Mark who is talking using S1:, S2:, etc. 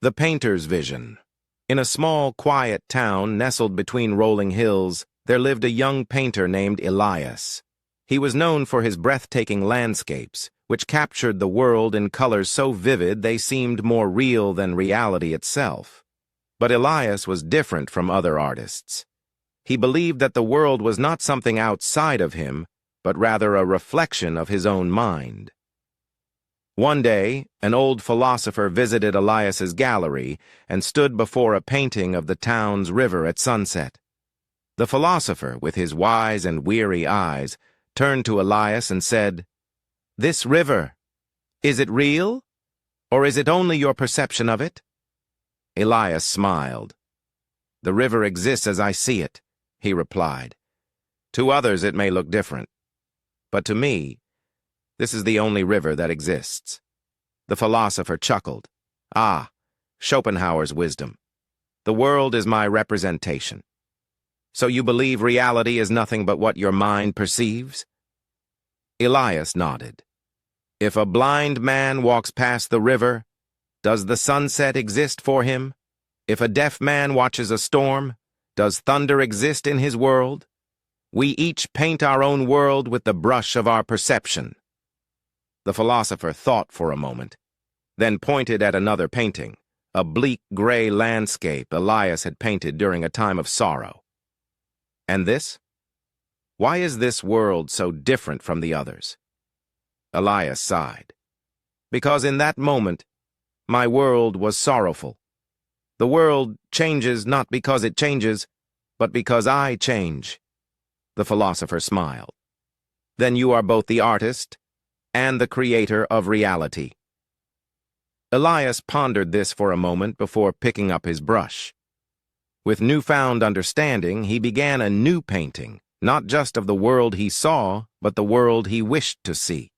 S1: The Painter's Vision. In a small, quiet town nestled between rolling hills, there lived a young painter named Elias. He was known for his breathtaking landscapes, which captured the world in colors so vivid they seemed more real than reality itself. But Elias was different from other artists. He believed that the world was not something outside of him, but rather a reflection of his own mind. One day, an old philosopher visited Elias's gallery and stood before a painting of the town's river at sunset. The philosopher, with his wise and weary eyes, turned to Elias and said, "This river, is it real, or is it only your perception of it?" Elias smiled. "The river exists as I see it," he replied. "To others it may look different, but to me, this is the only river that exists." The philosopher chuckled. "Ah, Schopenhauer's wisdom. The world is my representation. So you believe reality is nothing but what your mind perceives?" Elias nodded. "If a blind man walks past the river, does the sunset exist for him? If a deaf man watches a storm, does thunder exist in his world? We each paint our own world with the brush of our perception." The philosopher thought for a moment, then pointed at another painting, a bleak gray landscape Elias had painted during a time of sorrow. "And this? Why is this world so different from the others?" Elias sighed. "Because in that moment, my world was sorrowful. The world changes not because it changes, but because I change." The philosopher smiled. "Then you are both the artist and the creator of reality." Elias pondered this for a moment before picking up his brush. With newfound understanding, he began a new painting, not just of the world he saw, but the world he wished to see.